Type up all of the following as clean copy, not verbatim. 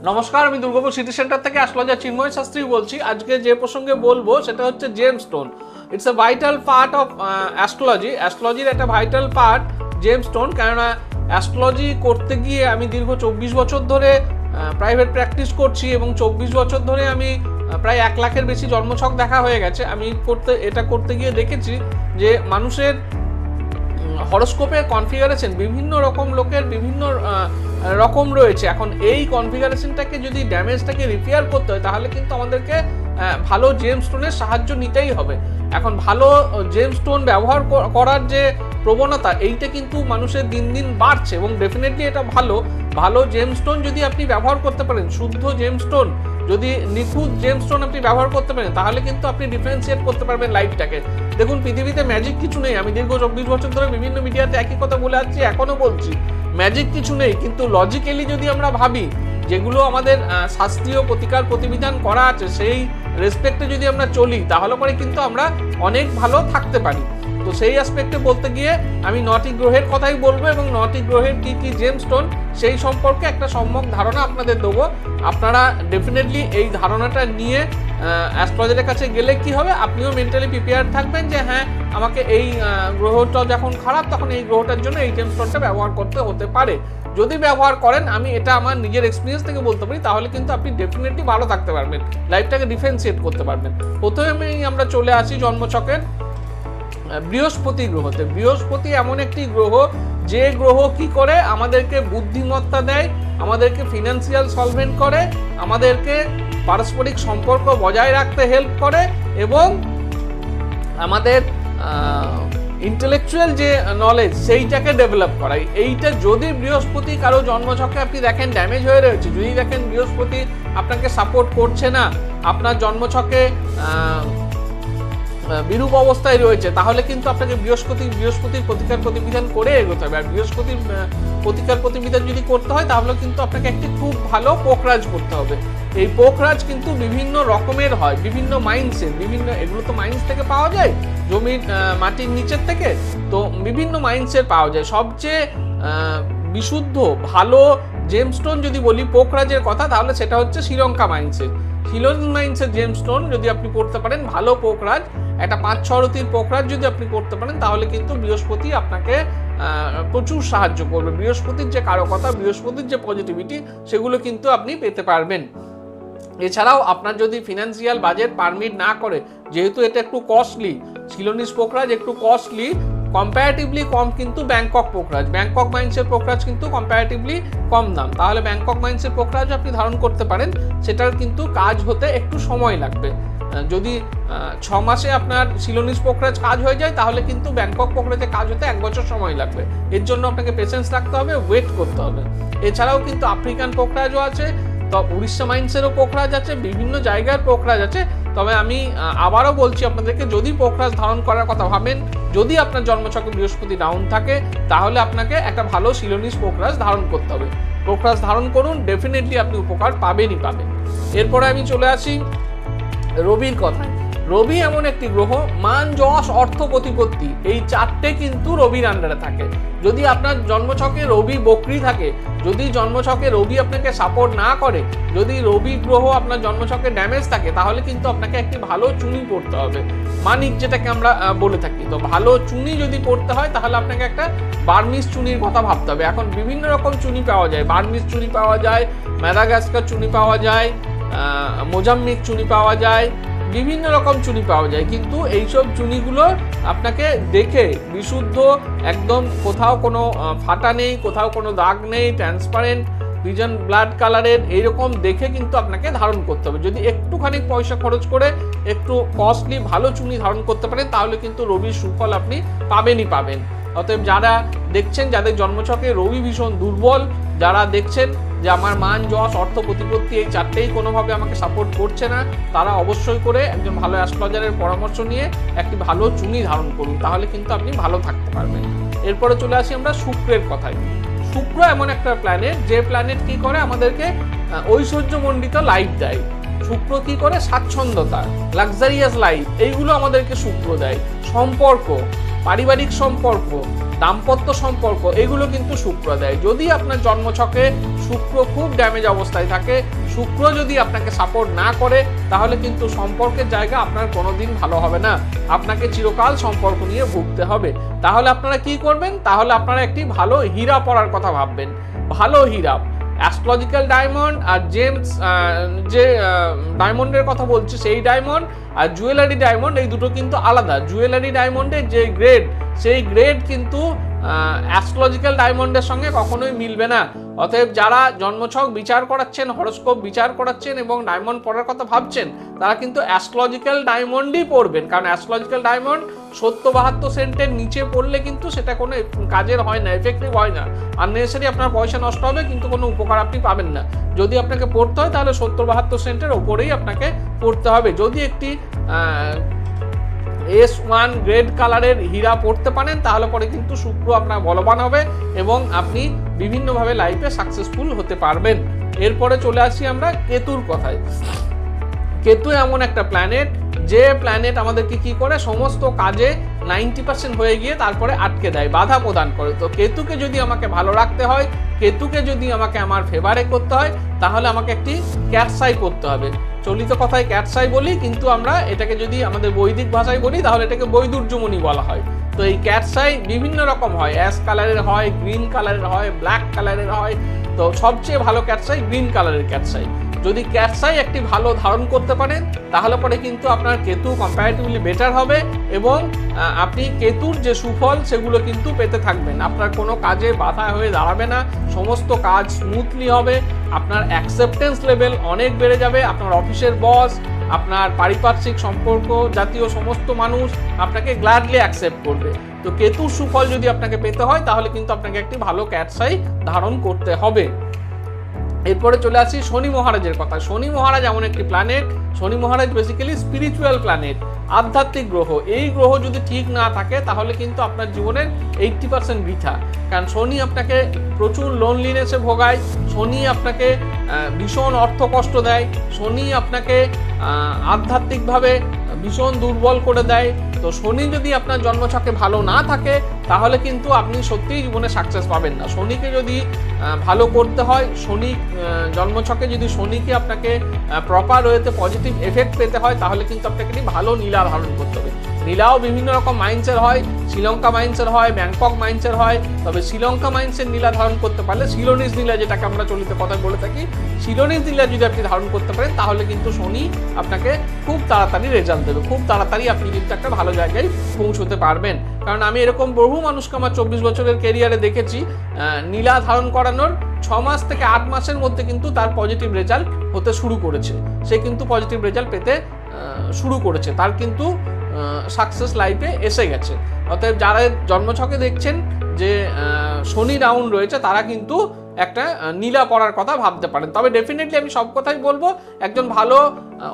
নমস্কার, আমি Durgapur city centre থেকে অ্যাস্ট্রোলজার চিন্ময় শাস্ত্রী বলছি। আজকে যে প্রসঙ্গে বলবো সেটা হচ্ছে gemstone. It's a vital part of astrology. অ্যাস্ট্রোলজির একটা ভাইটাল পার্ট জেমস্টোন, কেননা অ্যাস্ট্রোলজি করতে গিয়ে আমি দীর্ঘ 24 বছর ধরে প্রাইভেট প্র্যাকটিস করছি এবং 24 বছর ধরে আমি প্রায় 1 লাখের বেশি জন্মছক দেখা হয়ে গেছে। আমি এটা করতে গিয়ে দেখেছি যে মানুষের হরোস্কোপের কনফিগারেশন বিভিন্ন রকম লোকের বিভিন্ন রকম রয়েছে। এখন এই কনফিগারেশনটাকে যদি ড্যামেজটাকে রিপেয়ার করতে হয় তাহলে কিন্তু আমাদেরকে ভালো জেমস্টোনের সাহায্য নিতেই হবে। এখন ভালো জেমস্টোন ব্যবহার করার যে প্রবণতা এইটা কিন্তু মানুষের দিন দিন বাড়ছে এবং ডেফিনেটলি এটা ভালো জেমস্টোন যদি আপনি ব্যবহার করতে পারেন, শুদ্ধ জেমস্টোন যদি নিখুঁত জেমস্টোন আপনি ব্যবহার করতে পারেন তাহলে কিন্তু আপনি ডিফারেন্সিয়েট করতে পারবেন লাইফটাকে। দেখুন, পৃথিবীতে ম্যাজিক কিছু নেই। আমি দীর্ঘ 24 বছর ধরে বিভিন্ন মিডিয়াতে একই কথা বলে আসছি, এখনো বলছি, ম্যাজিক কিছু নেই। কিন্তু লজিক্যালি যদি আমরা ভাবি, যেগুলো আমাদের শাস্ত্রীয় প্রতিকার প্রতিবিধান করা আছে সেই রেসপেক্টে যদি আমরা চলি তাহলে পরে কিন্তু আমরা অনেক ভালো থাকতে পারি। তো সেই অ্যাসপেক্টে বলতে গিয়ে আমি 9টি গ্রহের কথাই বলবো এবং 9টি গ্রহের কী কী জেমস্টোন সেই সম্পর্কে একটা সম্যক ধারণা আপনাদের দেবো। আপনারা ডেফিনেটলি এই ধারণাটা নিয়ে অ্যাস্ট্রোলজারের কাছে গেলে কি হবে, আপনিও মেন্টালি প্রিপেয়ার থাকবেন যে হ্যাঁ, আমাকে এই গ্রহটা যখন খারাপ তখন এই গ্রহটার জন্য এই জেমস্টোনটা ব্যবহার করতে হতে পারে। যদি ব্যবহার করেন, আমি এটা আমার নিজের এক্সপিরিয়েন্স থেকে বলতে পারি, তাহলে কিন্তু আপনি ডেফিনেটলি ভালো থাকতে পারবেন, লাইফটাকে ডিফারেন্সিয়েট করতে পারবেন। প্রথমেই আমরা চলে আসি জন্মছকের বৃহস্পতি গ্রহতে। বৃহস্পতি এমন একটি গ্রহ যে গ্রহ কি করে, আমাদেরকে বুদ্ধিমত্তা দেয়, আমাদেরকে ফিনান্সিয়াল সলভেন্ট করে, আমাদেরকে পারস্পরিক সম্পর্ক বজায় রাখতে হেল্প করে এবং আমাদের ইন্টেলেকচুয়াল যে নলেজ সেইটাকে ডেভেলপ করায়। এইটা যদি বৃহস্পতি কারো জন্মছকে আপনি দেখেন ড্যামেজ হয়ে রয়েছে, যদি দেখেন বৃহস্পতি আপনাকে সাপোর্ট করছে না, আপনার জন্মছকে বিরূপ অবস্থায় রয়েছে, তাহলে কিন্তু আপনাকে বৃহস্পতির প্রতিকার প্রতিবিধান করে এগোতে হবে। আর বৃহস্পতির প্রতিকার প্রতিবিধান যদি করতে হয় তাহলে কিন্তু আপনাকে একটি খুব ভালো পোকরাজ করতে হবে। এই পোকরাজ কিন্তু বিভিন্ন রকমের হয়, বিভিন্ন মাইন্সের, এগুলো তো মাইন্স থেকে পাওয়া যায়, জমির মাটির নিচের থেকে, তো বিভিন্ন মাইন্সের পাওয়া যায়। সবচেয়ে বিশুদ্ধ ভালো জেমস্টোন যদি বলি পোকরাজের কথা, তাহলে সেটা হচ্ছে শ্রীলঙ্কা মাইন্সের জেমস্টোন যদি আপনি করতে পারেন, ভালো পোকরাজ, একটা 5-6 রতির পোকরাজ যদি আপনি করতে পারেন তাহলে কিন্তু বৃহস্পতি আপনাকে প্রচুর সাহায্য করবে। বৃহস্পতির যে কারকতা, বৃহস্পতির যে পজিটিভিটি, সেগুলো কিন্তু আপনি পেতে পারবেন। এছাড়াও আপনার যদি ফিনান্সিয়াল বাজেট পারমিট না করে, যেহেতু এটা একটু কস্টলি, শিলনিস পোকরাজ একটু কস্টলি, কম্পারেটিভলি কম কিন্তু ব্যাংকক মাইন্সের পোকরাজ কিন্তু কম্পারেটিভলি কম দাম, তাহলে ব্যাংকক মাইন্সের পোকরাজ আপনি ধারণ করতে পারেন। সেটার কিন্তু কাজ হতে একটু সময় লাগবে। যদি 6 মাসে আপনার শিলনিস পোকরাজ কাজ হয়ে যায় তাহলে কিন্তু ব্যাংকক পোকরাজে কাজ হতে 1 বছর সময় লাগবে। এর জন্য আপনাকে পেশেন্স রাখতে হবে, ওয়েট করতে হবে। এছাড়াও কিন্তু আফ্রিকান পোকরাজও আছে, তো উড়িষ্যা মাইন্সেরও পোকরাজ আছে, বিভিন্ন জায়গার পোকরাজ আছে। তবে আমি আবারও বলছি আপনাদেরকে, যদি পোকরাজ ধারণ করার কথা ভাবেন, যদি আপনার জন্মছকে বৃহস্পতি ডাউন থাকে তাহলে আপনাকে একটা ভালো শিলনিস পোকরাজ ধারণ করতে হবে। পোকরাজ ধারণ করুন, ডেফিনেটলি আপনি উপকার পাবেন। এরপরে আমি চলে আসি রবির কথায়। রবি এমন একটি গ্রহ, মান, যশ, অর্থ, প্রতিপত্তি, এই 4টে কিন্তু রবির আন্ডারে থাকে। যদি আপনার জন্মছকে রবি বক্রী থাকে, যদি জন্মছকে রবি আপনাকে সাপোর্ট না করে, যদি রবি গ্রহ আপনার জন্মছকে ড্যামেজ থাকে, তাহলে কিন্তু আপনাকে একটি ভালো চুনি পড়তে হবে, মানিক যেটাকে আমরা বলে থাকি। তো ভালো চুনি যদি পড়তে হয় তাহলে আপনাকে একটা বার্মিস চুনির কথা ভাবতে হবে। এখন বিভিন্ন রকম চুনি পাওয়া যায়, বার্মিস চুনি পাওয়া যায়, ম্যাদাগাস্কার চুনি পাওয়া যায়, মোজাম্বিক চুনি পাওয়া যায়, বিভিন্ন রকম চুনি পাওয়া যায়। কিন্তু এইসব চুনিগুলো আপনাকে দেখে বিশুদ্ধ, একদম কোথাও কোনো ফাটা নেই, কোথাও কোনো দাগ নেই, ট্রান্সপারেন্ট, ভিজন ব্লাড কালারের, এইরকম দেখে কিন্তু আপনাকে ধারণ করতে হবে। যদি একটুখানি পয়সা খরচ করে একটু কস্টলি ভালো চুনি ধারণ করতে পারেন তাহলে কিন্তু রবির সুফল আপনি পাবেন। অতএব যারা দেখছেন, যাদের জন্মছকে রবি ভীষণ দুর্বল, যারা দেখছেন যে আমার মান, যশ, অর্থ, প্রতিপত্তি এই 4টেই কোনোভাবে আমাকে সাপোর্ট করছে না, তারা অবশ্যই করে একজন ভালো অ্যাস্ট্রোলজারের পরামর্শ নিয়ে একটি ভালো চুনি ধারণ করুন, তাহলে কিন্তু আপনি ভালো থাকতে পারবেন। এরপরে চলে আসি আমরা শুক্রের কথায়। শুক্র এমন একটা প্ল্যানেট, যে প্ল্যানেট কি করে, আমাদেরকে ঐশ্বর্যমণ্ডিত লাইফ দেয়। শুক্র কি করে, স্বাচ্ছন্দ্যতা, লাক্সারিয়াস লাইফ, এইগুলো আমাদেরকে শুক্র দেয়। সম্পর্ক, পারিবারিক সম্পর্ক, দাম্পত্য সম্পর্ক, এগুলো কিন্তু শুক্র দেয়। যদি আপনার জন্মছকে শুক্র খুব ড্যামেজ অবস্থায় থাকে, শুক্র যদি আপনাকে সাপোর্ট না করে তাহলে কিন্তু সম্পর্কের জায়গা আপনার কোনোদিন ভালো হবে না, আপনাকে চিরকাল সম্পর্ক নিয়ে ভুগতে হবে। তাহলে আপনারা কি করবেন, তাহলে আপনারা একটি ভালো হীরা পরার কথা ভাববেন। ভালো হীরা, অ্যাস্ট্রোলজিক্যাল ডায়মন্ড আর জেমস যে ডায়মন্ডের কথা বলছি সেই ডায়মন্ড আর জুয়েলারি ডায়মন্ড, এই দুটো কিন্তু আলাদা। জুয়েলারি ডায়মন্ডের যে গ্রেড, সেই গ্রেড কিন্তু অ্যাস্ট্রোলজিক্যাল ডায়মন্ডের সঙ্গে কখনোই মিলবে না। অতএব যারা জন্মছক বিচার করাচ্ছেন, হরোস্কোপ বিচার করাচ্ছেন এবং ডায়মন্ড পড়ার কথা ভাবছেন, তারা কিন্তু অ্যাস্ট্রোলজিক্যাল ডায়মন্ডই পড়বেন। কারণ অ্যাস্ট্রোলজিক্যাল ডায়মন্ড 70-72 সেন্টের নিচে পড়লে কিন্তু সেটা কোনো কাজের হয় না, এফেক্টিভ হয় না, আননেসেসারি আপনার পয়সা নষ্ট হবে কিন্তু কোনো উপকার আপনি পাবেন না। যদি আপনাকে পড়তে হয় তাহলে 70-72 সেন্টের ওপরেই আপনাকে পড়তে হবে। যদি একটি S1 গ্রেড কালারের হীরা পড়তে পারেন তাহলে পরে কিন্তু শুক্র আপনার বলবান হবে এবং আপনি বিভিন্নভাবে লাইফে সাকসেসফুল হতে পারবেন। এরপরে চলে আসি আমরা কেতুর কথায়। কেতু এমন একটা প্ল্যানেট, যে প্ল্যানেট আমাদেরকে কি করে, সমস্ত কাজে 90% হয়ে গিয়ে তারপরে আটকে দেয়, বাধা প্রদান করে। তো কেতুকে যদি আমাকে ভালো রাখতে হয়, কেতুকে যদি আমাকে আমার ফেভারে করতে হয়, তাহলে আমাকে একটি ক্যাটসাই করতে হবে। চলিত কথায় ক্যাটসাই বলি, কিন্তু আমরা এটাকে যদি আমাদের বৈদিক ভাষায় বলি তাহলে এটাকে বৈদুর্যমণি বলা হয়। তো এই ক্যাটসাই বিভিন্ন রকম হয়, অ্যাশ কালারের হয়, গ্রিন কালারের হয়, ব্ল্যাক কালারের হয়। তো সবচেয়ে ভালো ক্যাটসাই গ্রিন কালারের ক্যাটসাই। যদি ক্যাটসাই একটি ভালো ধারণ করতে পারেন তাহলে পরে কিন্তু আপনার কেতু কম্পারেটিভলি বেটার হবে এবং আপনি কেতুর যে সুফল সেগুলো কিন্তু পেতে থাকবেন। আপনার কোনো কাজে বাধা হয়ে দাঁড়াবে না, সমস্ত কাজ স্মুথলি হবে, আপনার অ্যাকসেপ্টেন্স লেভেল অনেক বেড়ে যাবে, আপনার অফিসের বস, আপনার পারিপার্শ্বিক সম্পর্ক জাতীয় সমস্ত মানুষ আপনাকে গ্ল্যাডলি অ্যাকসেপ্ট করবে। তো কেতুর সুফল যদি আপনাকে পেতে হয় তাহলে কিন্তু আপনাকে একটি ভালো ক্যাটসাই ধারণ করতে হবে। এরপরে চলে আসি শনি মহারাজের কথা। শনি মহারাজ এমন একটি প্ল্যানেট, শনি মহারাজ বেসিক্যালি স্পিরিচুয়াল প্ল্যানেট, আধ্যাত্মিক গ্রহ। এই গ্রহ যদি ঠিক না থাকে তাহলে কিন্তু আপনার জীবনের 80% বৃথা। কারণ শনি আপনাকে প্রচুর লোনলিনেসে ভোগায়, শনি আপনাকে ভীষণ অর্থ কষ্ট দেয়, শনি আপনাকে আধ্যাত্মিকভাবে ভীষণ দুর্বল করে দেয়। তো শনি যদি আপনার জন্মছকে ভালো না থাকে তাহলে কিন্তু আপনি সত্যিই জীবনে সাকসেস পাবেন না। শনিকে যদি ভালো করতে হয়, শনি জন্মছকে যদি শনিকে আপনাকে প্রপার ওয়েতে পজিটিভ এফেক্ট পেতে হয় তাহলে কিন্তু আপনাকে ভালো নীলা ধারণ করতে হবে। নীলাও বিভিন্ন রকম মাইন্সের হয়, শ্রীলঙ্কা মাইন্সের হয়, ব্যাংকক মাইন্সের হয়। তবে শ্রীলঙ্কা মাইন্সের নীলা ধারণ করতে পারলে, সিলোনিস নীলা যেটাকে আমরা চলিত কথায় বলে থাকি, সিলোনিস নীলা যদি আপনি ধারণ করতে পারেন তাহলে কিন্তু শনি আপনাকে খুব তাড়াতাড়ি রেজাল্ট দেবে, খুব তাড়াতাড়ি আপনি কিন্তু একটা ভালো জায়গায় পৌঁছতে পারবেন। কারণ আমি এরকম বহু মানুষকে আমার 24 বছরের কেরিয়ারে দেখেছি, নীলা ধারণ করানোর 6 মাস থেকে 8 মাসের মধ্যে কিন্তু তার পজিটিভ রেজাল্ট হতে শুরু করেছে, সে কিন্তু পজিটিভ রেজাল্ট পেতে শুরু করেছে, তার কিন্তু সাকসেস লাইফে এসে গেছে। অতএব যারা জন্মছকে দেখছেন যে শনি ডাউন রয়েছে তারা কিন্তু একটা নীলা পড়ার কথা ভাবতে পারেন। তবে ডেফিনেটলি আমি সব কথাই বলবো, একজন ভালো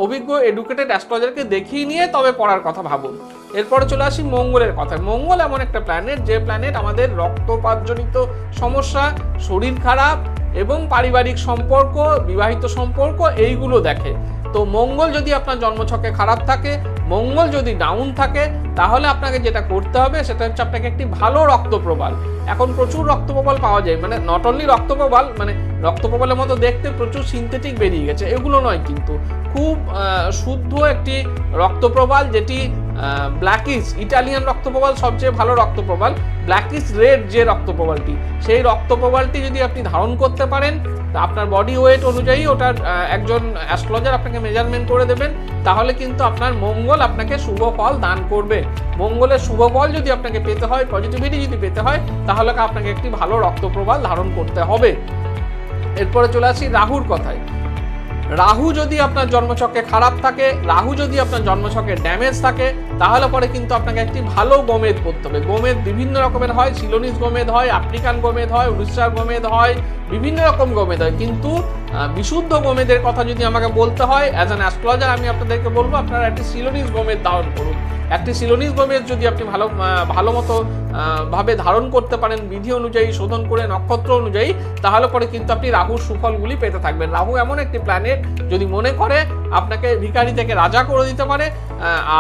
অভিজ্ঞ এডুকেটেড অ্যাস্ট্রোলজারকে দেখিয়ে নিয়ে তবে পড়ার কথা ভাবুন। এরপরে চলে আসি মঙ্গলের কথা। মঙ্গল এমন একটা প্ল্যানেট, যে প্ল্যানেট আমাদের রক্তপাতজনিত সমস্যা, শরীর খারাপ এবং পারিবারিক সম্পর্ক, বিবাহিত সম্পর্ক এইগুলো দেখে। তো মঙ্গল যদি আপনার জন্মছকে খারাপ থাকে, মঙ্গল যদি ডাউন থাকে, তাহলে আপনাকে যেটা করতে হবে সেটা হচ্ছে আপনাকে একটি ভালো রক্তপ্রবাল, এখন প্রচুর রক্তপ্রবাল পাওয়া যায়, মানে নট অনলি রক্তপ্রবাল, মানে রক্তপ্রবালের মতো দেখতে প্রচুর সিনথেটিক বেরিয়ে গেছে, এগুলো নয়, কিন্তু খুব শুদ্ধ একটি রক্তপ্রবাল যেটি ব্ল্যাকিশ, ইটালিয়ান রক্তপ্রবাল সবচেয়ে ভালো রক্তপ্রবাল, ব্ল্যাকিশ রেড যে রক্তপ্রবালটি, সেই রক্তপ্রবালটি যদি আপনি ধারণ করতে পারেন, আপনার বডি ওয়েট অনুযায়ী ওটার একজন অ্যাস্ট্রোলজার আপনাকে মেজারমেন্ট করে দেবেন, তাহলে কিন্তু আপনার মঙ্গল আপনাকে শুভ ফল দান করবে। মঙ্গলের শুভ ফল যদি আপনাকে পেতে হয়, পজিটিভিটি যদি পেতে হয়, তাহলে আপনাকে একটি ভালো রক্তপ্রবাল ধারণ করতে হবে। এরপরে চলে আসি রাহুর কথায়। রাহু যদি আপনার জন্মছকে খারাপ থাকে, রাহু যদি আপনার জন্মছকে ড্যামেজ থাকে, তাহলে পরে কিন্তু আপনাকে একটি ভালো গোমেদ করতে হবে। গোমেদ বিভিন্ন রকমের হয়, সিলোনিস গোমেদ হয়, আফ্রিকান গোমেদ হয়, উড়িষ্যার গোমেদ হয়, বিভিন্ন রকম গোমেদ হয়, কিন্তু বিশুদ্ধ গোমেদের কথা যদি আমাকে বলতে হয় অ্যাজ অ্যান অ্যাস্ট্রোলজার, আমি আপনাদেরকে বলবো আপনারা একটি সিলোনিস গোমেদ ধারণ করুন। একটি শিলনিজ গোমেজ যদি আপনি ভালো মতো ভাবে ধারণ করতে পারেন, বিধি অনুযায়ী শোধন করে নক্ষত্র অনুযায়ী, তাহলে পরে কিন্তু আপনি রাহুর সুফলগুলি পেতে থাকবেন। রাহু এমন একটি প্ল্যানেট যদি মনে করে আপনাকে ভিখারি থেকে রাজা করে দিতে পারে,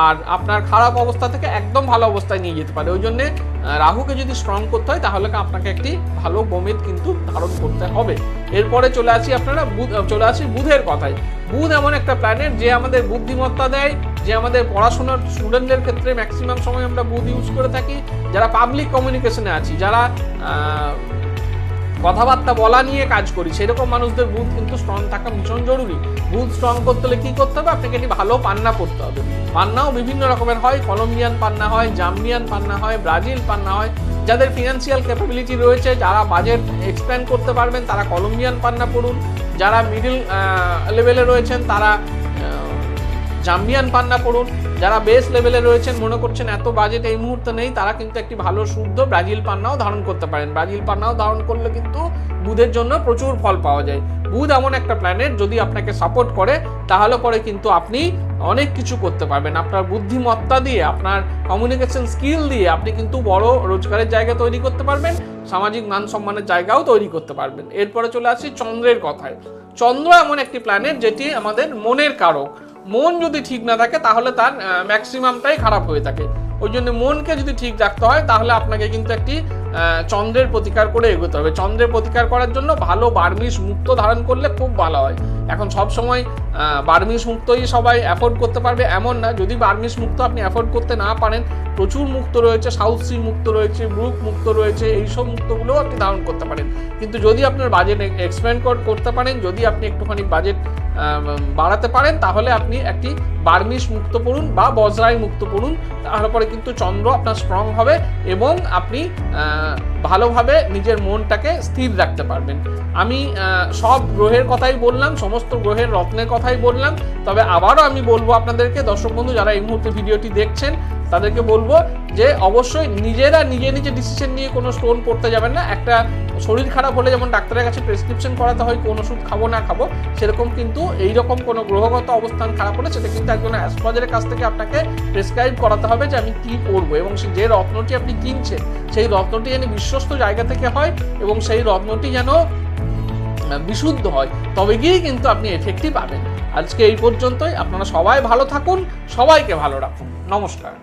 আর আপনার খারাপ অবস্থা থেকে একদম ভালো অবস্থায় নিয়ে যেতে পারে। ওই জন্য রাহুকে যদি স্ট্রং করতে হয় তাহলে আপনাকে একটি ভালো গোমেদ কিন্তু ধারণ করতে হবে। এরপরে চলে আসি বুধের কথায়। বুধ এমন একটা প্ল্যানেট যে আমাদের বুদ্ধিমত্তা দেয়, যে আমাদের পড়াশোনার স্টুডেন্টদের ক্ষেত্রে ম্যাক্সিমাম সময় আমরা বুধ ইউজ করে থাকি। যারা পাবলিক কমিউনিকেশনে আছি, যারা কথাবার্তা বলা নিয়ে কাজ করি, সেরকম মানুষদের বুধ কিন্তু স্ট্রং থাকা ভীষণ জরুরি। বুধ স্ট্রং করতে হলে কি করতে হবে? আপনাকে একটি ভালো পান্না পড়তে হবে। পান্নাও বিভিন্ন রকমের হয়, কলম্বিয়ান পান্না হয়, জাম্বিয়ান পান্না হয়, ব্রাজিল পান্না হয়। যাদের ফিনান্সিয়াল ক্যাপাবিলিটি রয়েছে, যারা বাজেট এক্সপ্যান্ড করতে পারবেন, তারা কলম্বিয়ান পান্না পড়ুন। যারা মিডল লেভেলে রয়েছেন তারা জাম্বিয়ান পান্না পড়ুন। যারা বেস লেভেলে রয়েছেন, মনে করছেন এত বাজেট এই মুহূর্তে নেই, তারা কিন্তু একটি ভালো শুদ্ধ ব্রাজিল পান্নাও ধারণ করতে পারেন। ব্রাজিল পান্নাও ধারণ করলে কিন্তু বুধের জন্য প্রচুর ফল পাওয়া যায়। বুধ এমন একটা প্ল্যানেট যদি আপনাকে সাপোর্ট করে তাহলে পরে কিন্তু আপনি অনেক কিছু করতে পারবেন। আপনার বুদ্ধিমত্তা দিয়ে, আপনার কমিউনিকেশন স্কিল দিয়ে আপনি কিন্তু বড় রোজগারের জায়গা তৈরি করতে পারবেন, সামাজিক মান সম্মানের জায়গাও তৈরি করতে পারবেন। এরপরে চলে আসি চন্দ্রের কথায়। চন্দ্র এমন একটি প্ল্যানেট যেটি আমাদের মনের কারক। মন যদি ঠিক না থাকে তাহলে তার ম্যাক্সিমামটাই খারাপ হয়ে থাকে। ওই জন্য মনকে যদি ঠিক রাখতে হয় তাহলে আপনাকে কিন্তু একটি চন্দ্রের প্রতিকার করে এগোতে হবে। চন্দ্রের প্রতিকার করার জন্য ভালো বার্মিশ মুক্ত ধারণ করলে খুব ভালো হয়। এখন সব সময় বার্মিশ মুক্তই সবাই অ্যাফোর্ড করতে পারবে এমন না। যদি বার্মিশ মুক্ত আপনি অ্যাফোর্ড করতে না পারেন, প্রচুর মুক্ত রয়েছে, সাউথ সি মুক্ত রয়েছে, ব্রুক মুক্ত রয়েছে, এইসব মুক্তগুলোও আপনি ধারণ করতে পারেন। কিন্তু যদি আপনার বাজেট এক্সপ্যান্ড করতে পারেন, যদি আপনি একটুখানি বাজেট বাড়াতে পারেন, তাহলে আপনি একটি বার্মিশ মুক্ত পড়ুন বা বজরাই মুক্ত পড়ুন। তাহলে পরে কিন্তু চন্দ্র আপনার স্ট্রং হবে এবং আপনি ভালোভাবে নিজের মনটাকে স্থির রাখতে পারবেন। আমি সব গ্রহের কথাই বললাম, সমস্ত গ্রহের রত্নের কথাই বললাম। তবে আবারও আমি বলবো আপনাদেরকে, দর্শক বন্ধু যারা এই মুহূর্তে ভিডিওটি দেখছেন, তাদেরকে বলবো যে অবশ্যই নিজে নিজে ডিসিশন নিয়ে কোনো স্টোন পড়তে যাবেন না। একটা শরীর খারাপ হলে যেমন ডাক্তারের কাছে প্রেসক্রিপশন করাতে হয় কোন ওষুধ খাবো না খাবো, সেরকম কিন্তু এইরকম কোনো গ্রহগত অবস্থান খারাপ হলে সেটা কিন্তু একজন অ্যাস্ট্রোলজারের কাছ থেকে আপনাকে প্রেসক্রাইব করাতে হবে যে আমি কি পড়বো, এবং যে রত্নটি আপনি কিনছেন সেই রত্নটি যেন বিশ্বস্ত জায়গা থেকে হয় এবং সেই রত্নটি যেন বিশুদ্ধ হয়, তবে গিয়েই কিন্তু আপনি এফেক্টই পাবেন। আজকে এই পর্যন্তই। আপনারা সবাই ভালো থাকুন, সবাইকে ভালো রাখুন। নমস্কার।